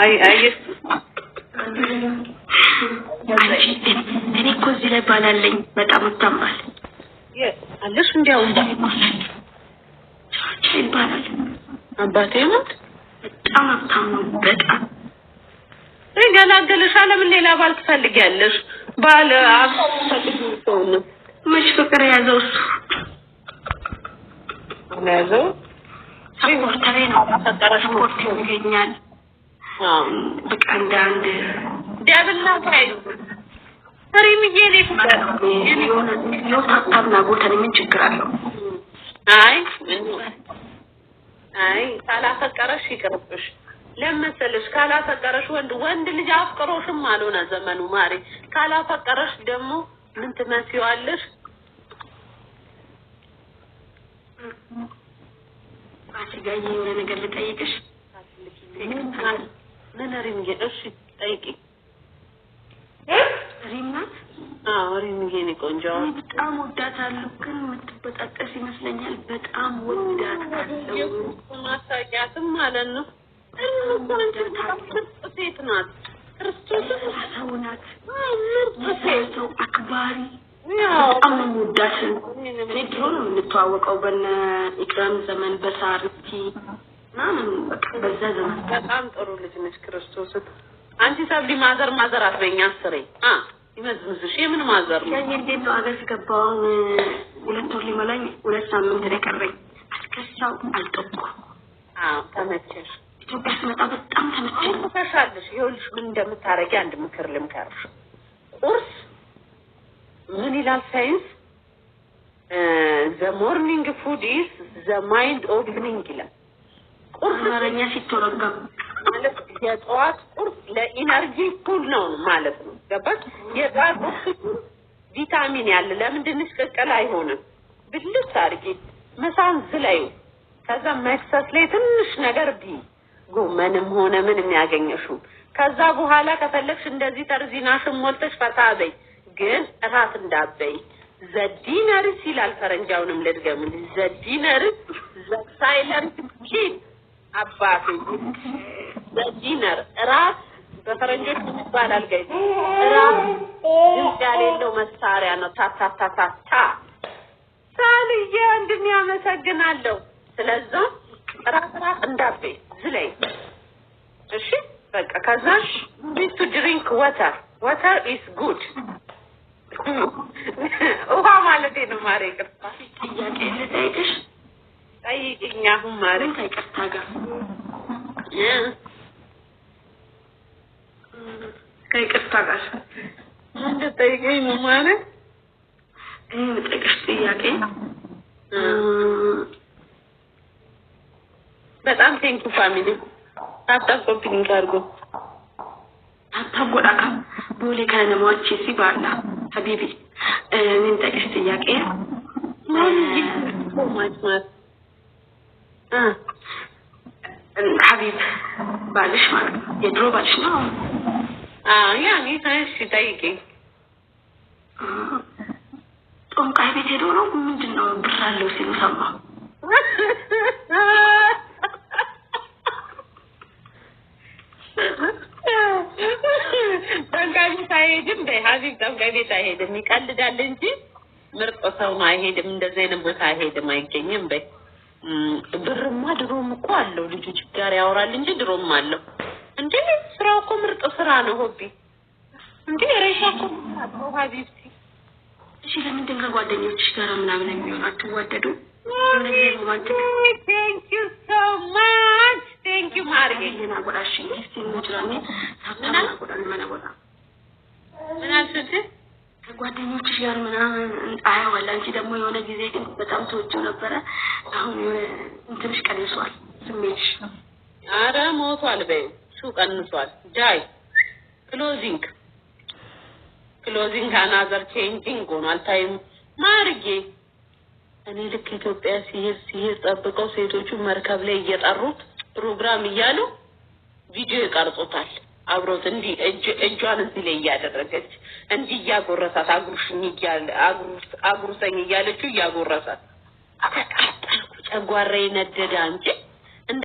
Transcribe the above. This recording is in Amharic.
አይ እኔ እኮ እዚህ ላይ ባላለኝ በጣም ታማል አለሽ እንዲያው ይባላል አባቴ ነው በጣም ታማው በጣም ገላገልሽ ለምን ሌላ ባል ትፈልጊያለሽ ባል አጥተሽው ነው መች ፍቅር ያዘው ያዘው ሰፖርተሬ ነው ሰፖርት ይገኛል በቃ አንድ ዲያብላ ታይዩ ሰሪምዬ ነው ፍቅር ነው ታጣና ጎተን ምን ችግር አለው አይ ካላፈቀረሽ ይቅርብሽ ለምንሰልሽ ካላፈቀረሽ ወንድ ልጅ አፍቅሮሽም አልሆነ ዘመኑ ማሪ ካላፈቀረሽ ደግሞ ምን ትመስይዋለሽ አስጋኝ የሆነ ነገር ልጠይቅሽ ምን ሪምዬ እሺ ጠይቂ ሪምናት ሪምዬ ነው ቆንጆ በጣም ወዳታለሁ ግን የምትበጣጠስ ይመስለኛል በጣም ወዳታለሁ ማሳቂያትም ማለት ነው ሴት ናት ክርስቶስ ሰውናት ሰው አክባሪ በጣም ወዳት ድሮ ነው የምንተዋወቀው በነ ኢክራም ዘመን በሳርቲ ማንም በቃ በዛ ዘመን በጣም ጥሩ ልጅ ነች ክርስቶስ አንቺ ሰብሊ ማዘር አትበኛ አስሬ ይመዝምዝሽ የምን ማዘር ነው ያኔ እንዴት ነው አገር ገባው 2 ወር ሊሞላኝ 2 ሳምንት ተቀረኝ አስከሳው አልጠቁ ተመቸሽ ኢትዮጵያ ስመጣ በጣም ተመቸኝ ተሻለሽ ይኸውልሽ ምን እንደምታረጊ አንድ ምክር ልምከርሽ ቁርስ ምን ይላል ሳይንስ the morning food is the mind opening ይላል ቁርስ አማርኛ ሲተረጎም ማለት የጧት ቁርስ ለኢነርጂ ፉል ነው ማለት ነው ገባሽ የጧት ቁርስ ቪታሚን ያለ ለምንድንሽ ቀቀል አይሆንም ብልስ አርጊ መሳን ዝላይ ከዛ መክሰስ ላይ ትንሽ ነገር ቢ ጎመንም ሆነ ምንም ያገኘሽው ከዛ በኋላ ከፈለግሽ እንደዚህ ተርዚናሽን ሞልተሽ ፈታበይ ግን እራት እንዳበይ ዘዲነር ሲላል ፈረንጃውንም ለድገምልሽ ዘዲነር ሳይለንት ኪድ አባቴ ዘዲነር እራት በፈረንጆች ይባላል ጋይስ እራት ያለው መሳሪያ ነው ታታታታ ሳልዬ እንደሚያመሰግናለሁ ስለዚህ እራት እንዳበይ ዝላይ እሺ በቃ ከዛሽ need to drink water is good ውሃ ማለት ነው ማሬ ቅርታ ጥያቄ ልጠይቅሽ ጠይቂኝ አሁን ማሬ ከይቅርታ ጋር ከይቅርታ ጋር እንደ ጠይቂኝ ነው ማሬ ጥያቄሽ ጥያቄ በጣም ቴንክ ዩ ፋሚሊ አጣቆብኝ ካርጎ አታጎዳካ ቦሌ ከነማዎች ሲባላ ሀቢቢ ምን ጠቅሽ ጥያቄ ሀቢብ ባልሽ ማለት የድሮ ባልሽ ነው ያኔ ታይሽ ጠይቂ ጦንቃይ ቤት ሄዶ ነው ምንድነው ብር አለው ሲሉ ሰማ ጠንቋይ ሳይሄድም በሀቢብ ጠንቋይ ቤት አይሄድም ይቀልዳል እንጂ ምርጥ ሰው ነው አይሄድም እንደዚህ አይነት ቦታ አይሄድም አይገኝም በይ ብርማ ድሮም እኮ አለው ልጆች ጋር ያወራል እንጂ ድሮም አለው እንዴ ስራው እኮ ምርጥ ስራ ነው ሆቢ እንዴ ሬሻ እኮ ሀቢብቲ እሺ ለምንድን ነው ጓደኞችሽ ጋር ምናምን የሚሆን አትዋደዱ Thank you so much. Thank you, Marie. Ina goda shi sai mu jira ne sabta goda mana goda. Mana sute? ጓደኞችሽ ጋር ምናምን አያዋላ እንጂ ደግሞ የሆነ ጊዜ ግን በጣም ተወጪው ነበር አሁን እንትንሽ ቀንሷል ስሜትሽ አረ ሞቷል በይ ሱ ቀንሷል ጃይ ክሎዚንግ አናዘር ቼንጂንግ ሆኗል ታይም ማርጌ እኔ ልክ ኢትዮጵያ ሲሄድ ጠብቀው ሴቶቹ መርከብ ላይ እየጠሩት ፕሮግራም እያሉ ቪዲዮ ይቀርጹታል አብሮት እንዲ እጇን እዚህ ላይ ያደረገች እንዲ ያጎረሳት አጉርሽኝ ይያል አጉርሰኝ ይያለች ያጎረሳት አቃጣልኩ ጨጓራዬ ነደደ አንቺ